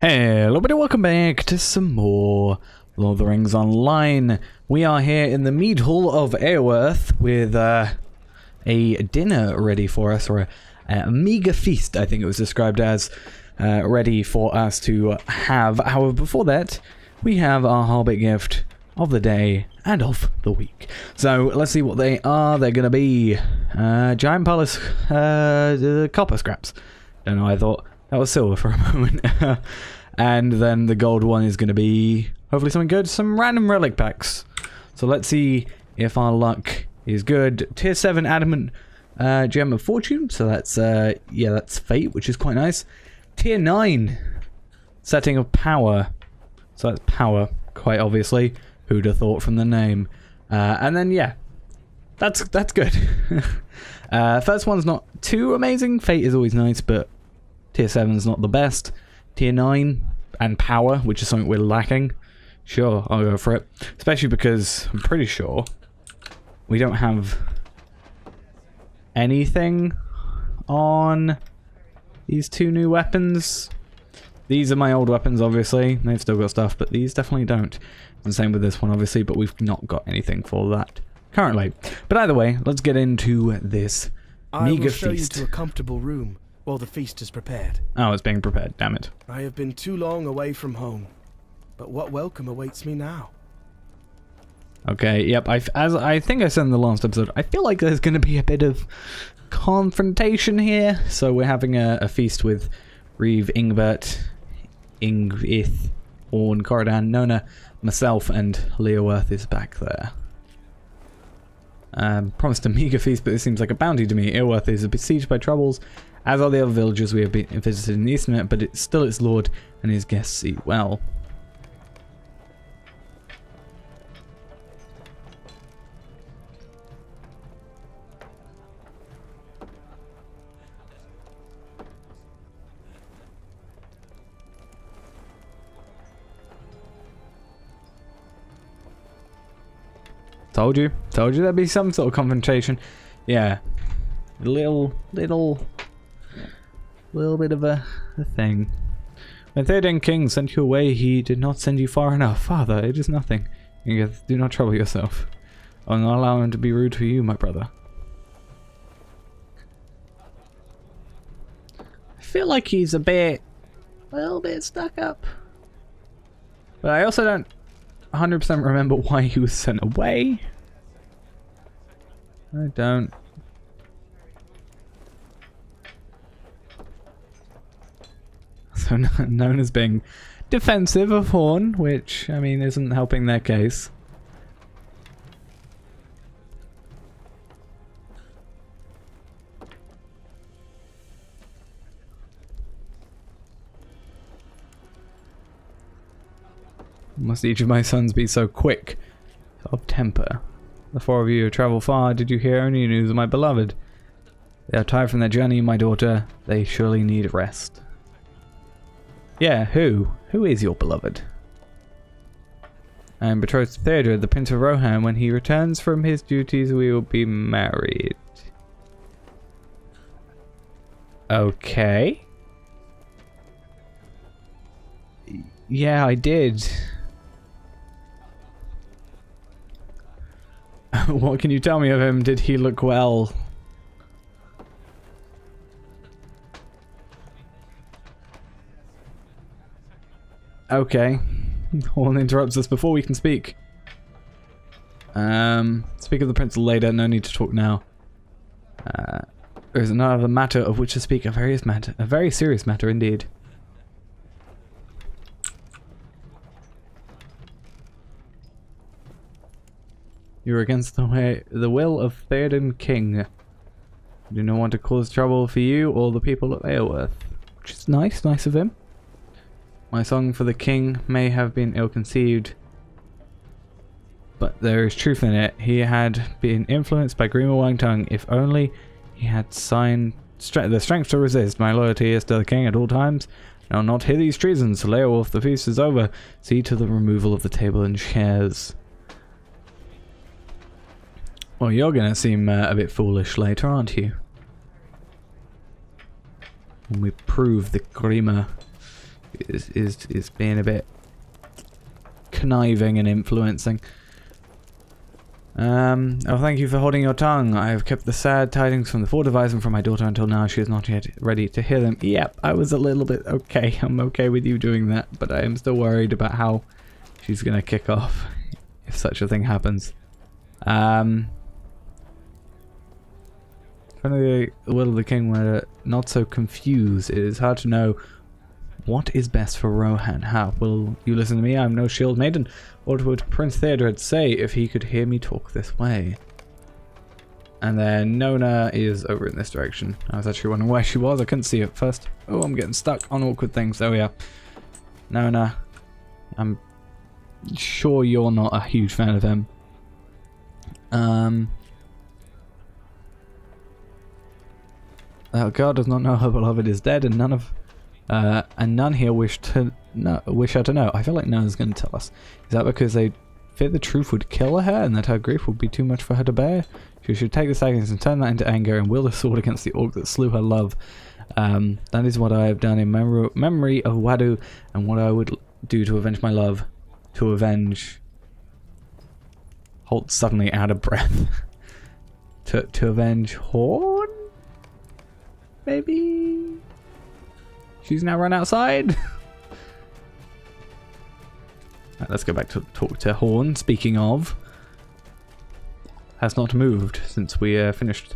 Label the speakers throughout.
Speaker 1: Hello everybody, welcome back to some more Lord of the Rings Online. We are here in the mead hall of Eowyrth with a dinner ready for us, or a meager feast, I think it was described as, ready for us to have. However, before that, we have our Hobbit gift of the day and of the week. So let's see what they are. They're going to be giant palace copper scraps. Don't know, I thought that was silver for a moment. And then the gold one is going to be hopefully something good, some random relic packs. So let's see if our luck is good. Tier 7 adamant gem of fortune. So that's yeah, that's fate, which is quite nice. Tier 9 setting of power. So that's power, quite obviously. Who'd have thought from the name? And then yeah, that's good. First one's not too amazing. Fate is always nice, but Tier 7's not the best. Tier 9 and power, which is something we're lacking. Sure, I'll go for it. Especially because I'm pretty sure we don't have anything on these two new weapons. These are my old weapons, obviously. They've still got stuff, but these definitely don't. And same with this one, obviously, but we've not got anything for that currently. But either way, let's get into this meager feast.
Speaker 2: I will show you to a comfortable room while the feast is prepared.
Speaker 1: Oh, it's being prepared, damn it.
Speaker 2: I have been too long away from home, but what welcome awaits me now?
Speaker 1: Okay, yep, as I think I said in the last episode, I feel like there's going to be a bit of confrontation here. So we're having a feast with Reeve, Ingbert, Ingvith, Orn, Corridan, Nona, myself, and Leoworth is back there. Promised a meager feast, but it seems like a bounty to me. Eowyrth is besieged by troubles, as are the other villages we have been visited in the Eastern, but it's still its lord and his guests eat well. Told you there'd be some sort of confrontation. Yeah, a little bit of a thing. When Theoden King sent you away, he did not send you far enough. Father, it is nothing. Do not trouble yourself. I'll not allow him to be rude to you, my brother. I feel like he's a little bit stuck up. But I also don't 100% remember why he was sent away. I don't. So known as being defensive of Horn, which, I mean, isn't helping their case. Must each of my sons be so quick of temper? The four of you have traveled far. Did you hear any news of my beloved? They are tired from their journey, my daughter. They surely need rest. Yeah, who? Who is your beloved? I am betrothed to Theodred, the Prince of Rohan. When he returns from his duties, we will be married. Okay. Yeah, I did. What can you tell me of him? Did he look well? Okay. Horn interrupts us before we can speak. Speak of the prince later. No need to talk now. There is another matter of which to speak. A very serious matter indeed. You are against the will of Theoden King. I do not want to cause trouble for you or the people of Eowyrth. Which is nice of him. My song for the king may have been ill-conceived, but there is truth in it. He had been influenced by Grima Wormtongue. If only he had the strength to resist. My loyalty is to the king at all times. I will not hear these treasons. Leowolf, the feast is over. See to the removal of the table and chairs. Well, you're going to seem a bit foolish later, aren't you? When we prove that Grima is being a bit conniving and influencing. Oh, thank you for holding your tongue. I have kept the sad tidings from the Fort Horizon from my daughter until now. She is not yet ready to hear them. Yep, I was a little bit okay. I'm okay with you doing that, but I am still worried about how she's gonna kick off if such a thing happens. Friend of the will of the king were not so confused. It is hard to know what is best for Rohan. How will you listen to me? I'm no shield maiden. What would Prince Theodred say if he could hear me talk this way? And then Nona is over in this direction. I was actually wondering where she was. I couldn't see it at first. Oh, I'm getting stuck on awkward things. There we are. Nona, I'm sure you're not a huge fan of him. God does not know her beloved is dead, and none here wish her to know. I feel like Nona's going to tell us. Is that because they fear the truth would kill her, and that her grief would be too much for her to bear? She should take the seconds and turn that into anger, and wield a sword against the orc that slew her love. That is what I have done in memory of Wadu, and what I would do to avenge my love. To avenge... Holt suddenly out of breath. to avenge Horn? Maybe? She's now run outside? Right, let's go back to talk to Horn. Speaking of, has not moved since we finished.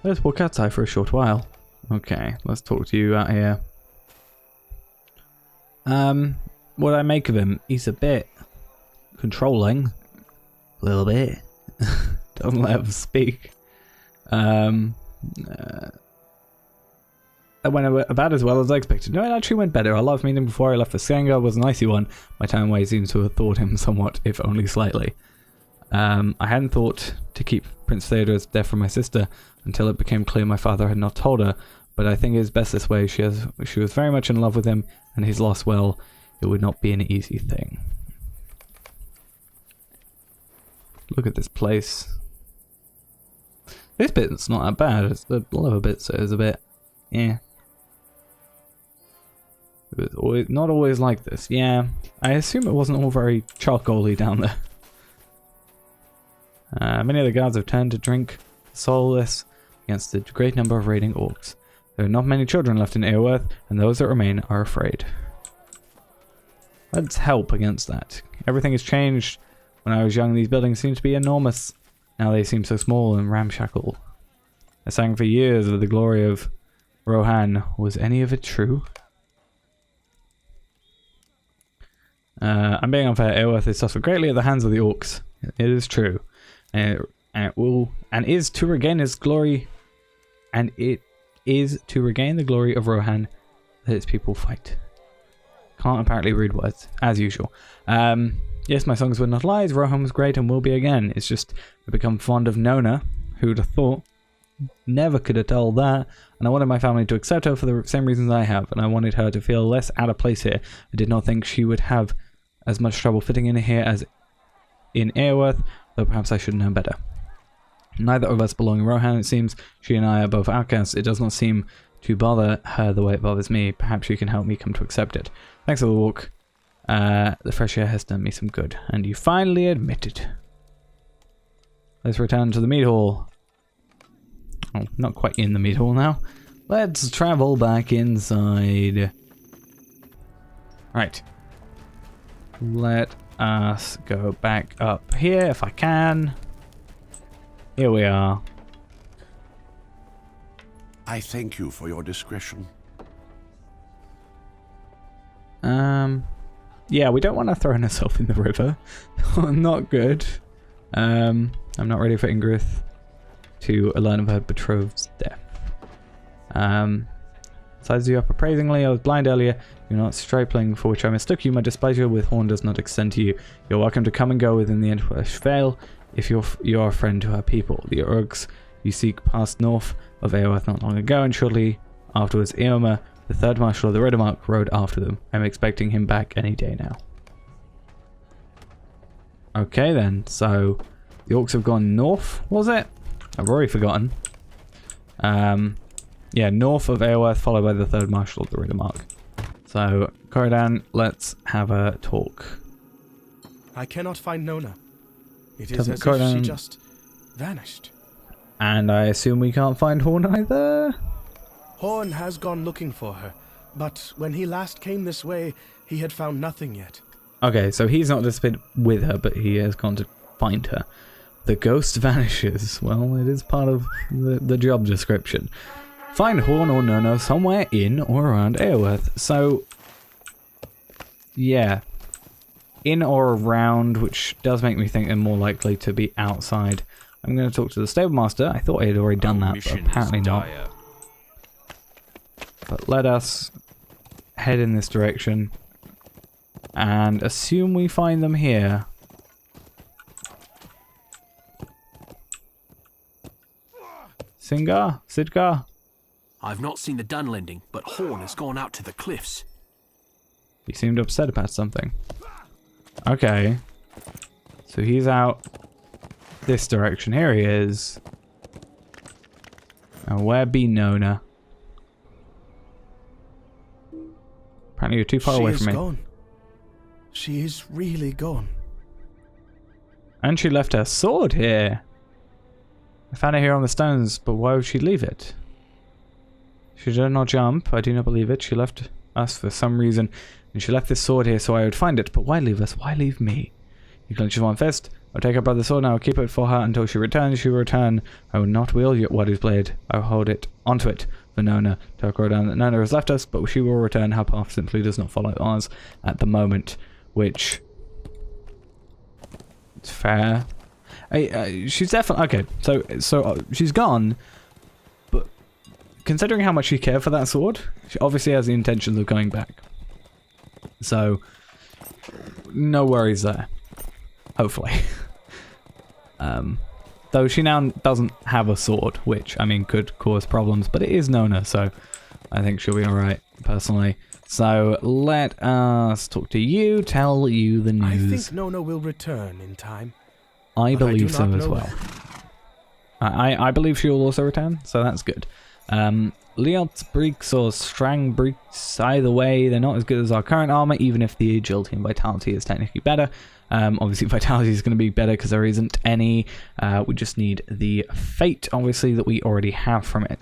Speaker 1: Let's walk outside for a short while. Okay, let's talk to you out here. What I make of him? He's a bit controlling. A little bit. Doesn't let him speak. That went about as well as I expected. No, it actually went better. Our last meeting before I left for Sanga was a nicey one. My time away seems to have thawed him somewhat, if only slightly. I hadn't thought to keep Prince Theodore's death from my sister until it became clear my father had not told her, but I think it is best this way. She was very much in love with him, and his loss, well, it would not be an easy thing. Look at this place. This bit's not that bad. It's the lower bit, so it's a bit... yeah. It was not always like this. Yeah, I assume it wasn't all very charcoaly down there. Many of the guards have turned to drink soulless against the great number of raiding orcs. There are not many children left in Eowyrth, and those that remain are afraid. Let's help against that. Everything has changed. When I was young, these buildings seemed to be enormous. Now they seem so small and ramshackle. I sang for years of the glory of Rohan. Was any of it true? I'm being unfair. Eowyrth is suffered greatly at the hands of the orcs. It is true, and it is to regain its glory, and it is to regain the glory of Rohan that its people fight. Can't apparently read words as usual. Yes, my songs were not lies. Rohan was great and will be again. It's just I've become fond of Nona. Who'd have thought? Never could have told that. And I wanted my family to accept her for the same reasons I have, and I wanted her to feel less out of place here. I did not think she would have as much trouble fitting in here as in Eowyrth, though perhaps I should know better. Neither of us belong in Rohan, it seems. She and I are both outcasts. It does not seem to bother her the way it bothers me. Perhaps you can help me come to accept it. Thanks for the walk. The fresh air has done me some good, and you finally admitted. Let's return to the mead hall. Oh, not quite in the mead hall now. Let's travel back inside. Right. Let us go back up here if I can. Here we are.
Speaker 3: I thank you for your discretion.
Speaker 1: Yeah, we don't want to throw ourselves in the river. Not good. I'm not ready for Ingrid to learn of her betrothed's death. Sizes you up appraisingly. I was blind earlier. You're not stripling, for which I mistook you. My displeasure with Horn does not extend to you. You're welcome to come and go within the Entwash Vale if you're a friend to our people. The orcs you seek passed north of Eowyrth not long ago, and shortly afterwards Eomer, the third marshal of the Riddermark, rode after them. I'm expecting him back any day now. Okay then, so the orcs have gone north, was it? I've already forgotten. Yeah, north of Eowyrth, followed by the third marshal of the Riddermark. So, Corridan, let's have a talk.
Speaker 2: I cannot find Nona. It is
Speaker 1: Doesn't
Speaker 2: as if
Speaker 1: Corridan-
Speaker 2: she just vanished.
Speaker 1: And I assume we can't find Horn either?
Speaker 2: Horn has gone looking for her, but when he last came this way, he had found nothing yet.
Speaker 1: Okay, so he's not just been with her, but he has gone to find her. The ghost vanishes. Well, it is part of the job description. Find Horn or Nona somewhere in or around Aoworth. So, yeah. In or around, which does make me think they're more likely to be outside. I'm going to talk to the stablemaster. I thought I had already done that, but apparently not. But let us head in this direction and assume we find them here. Sidgar?
Speaker 4: I've not seen the Dunlending, but Horn has gone out to the cliffs.
Speaker 1: He seemed upset about something. Okay. So he's out this direction. Here he is. And where be Nona? Apparently you're too far away from me.
Speaker 2: She is gone. She is really gone.
Speaker 1: And she left her sword here. I found it here on the stones, but why would she leave it? She did not jump. I do not believe it. She left us for some reason. And she left this sword here so I would find it. But why leave us? Why leave me? You clenches one fist. I'll take her brother's sword and I will keep it for her until she returns. She will return. I will not wield Waddy's blade. I will hold it onto it for Nona. Tell Corridan that Nona has left us, but she will return. Her path simply does not follow ours at the moment. Which... it's fair. She's definitely... okay, so she's gone, but considering how much she cared for that sword, she obviously has the intentions of going back. So, no worries there. Hopefully. Though she now doesn't have a sword, which, I mean, could cause problems, but it is Nona, so I think she'll be alright, personally. So, let us talk to you, tell you the news.
Speaker 2: I think Nona will return in time.
Speaker 1: I believe so as
Speaker 2: know
Speaker 1: well. I believe she will also return, so that's good. Leot's Breeks or Strang Breeks, either way, they're not as good as our current armor, even if the agility and vitality is technically better. Obviously, vitality is going to be better because there isn't any. We just need the fate, obviously, that we already have from it.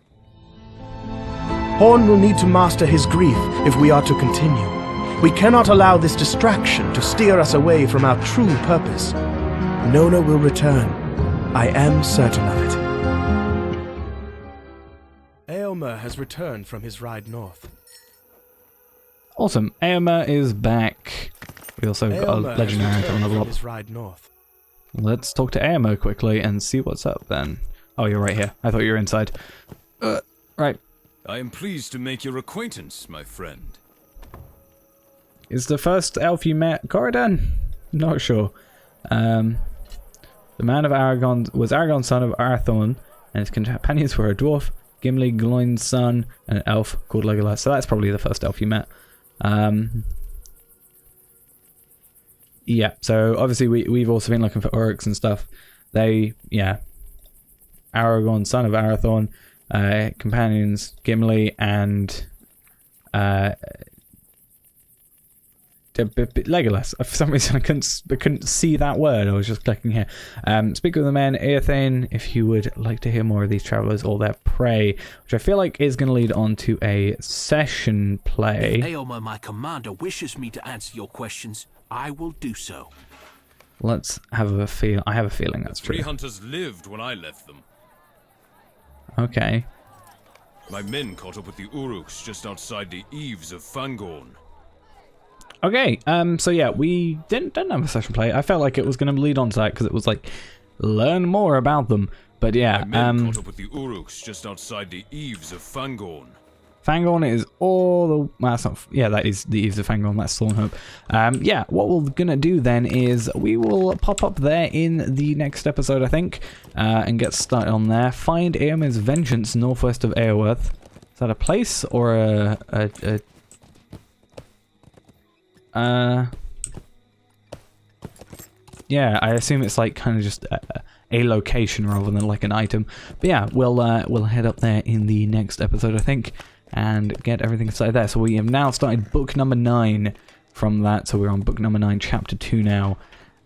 Speaker 2: Horn will need to master his grief if we are to continue. We cannot allow this distraction to steer us away from our true purpose. Nona will return. I am certain of it. Eomer has returned from his ride north.
Speaker 1: Awesome. Eomer is back. We also got a legendary item on the
Speaker 2: his ride north.
Speaker 1: Let's talk to Eomer quickly and see what's up then. Oh, you're right here. I thought you were inside. Right.
Speaker 5: I am pleased to make your acquaintance, my friend.
Speaker 1: Is the first elf you met Corridan? Not sure. The man of Aragon was Aragon's son of Arathorn, and his companions were a dwarf, Gimli, Gloin's son, and an elf called Legolas. So that's probably the first elf you met. Yeah, so obviously we've also been looking for orcs and stuff. Aragorn, son of Arathorn, companions, Gimli, and Legolas. For some reason I couldn't see that word. I was just clicking here. Speak with the man, Eothane, if you would like to hear more of these travelers or their prey, which I feel like is going to lead on to a session play.
Speaker 4: If Eomer, my commander, wishes me to answer your questions, I will do so.
Speaker 1: Let's have a feel. I have a feeling that's true.
Speaker 5: 3 hunters lived when I left them.
Speaker 1: Okay.
Speaker 5: My men caught up with the Uruks just outside the eaves of Fangorn.
Speaker 1: Okay, so yeah, we didn't have a session play. I felt like it was going to lead on to that because it was like, learn more about them. But yeah,
Speaker 5: My men caught up with the Uruks just outside the eaves of Fangorn.
Speaker 1: Fangorn is all the... well, that's not... yeah, that is the eaves of Fangorn. That's Thornhope. Yeah, what we're going to do then is we will pop up there in the next episode, I think, and get started on there. Find Eomer's Vengeance northwest of Aoworth. Is that a place or a yeah, I assume it's like kind of just a location rather than like an item. But yeah, we'll head up there in the next episode, I think. and get everything started there. So we have now started book number 9 from that. So we're on book number 9, chapter 2 now.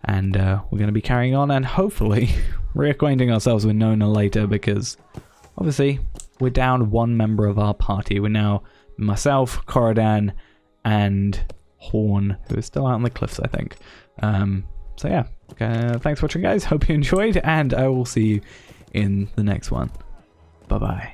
Speaker 1: And we're going to be carrying on and hopefully reacquainting ourselves with Nona later, because obviously we're down one member of our party. We're now myself, Corridan, and Horn, who is still out on the cliffs, I think. So yeah, thanks for watching, guys. Hope you enjoyed, and I will see you in the next one. Bye-bye.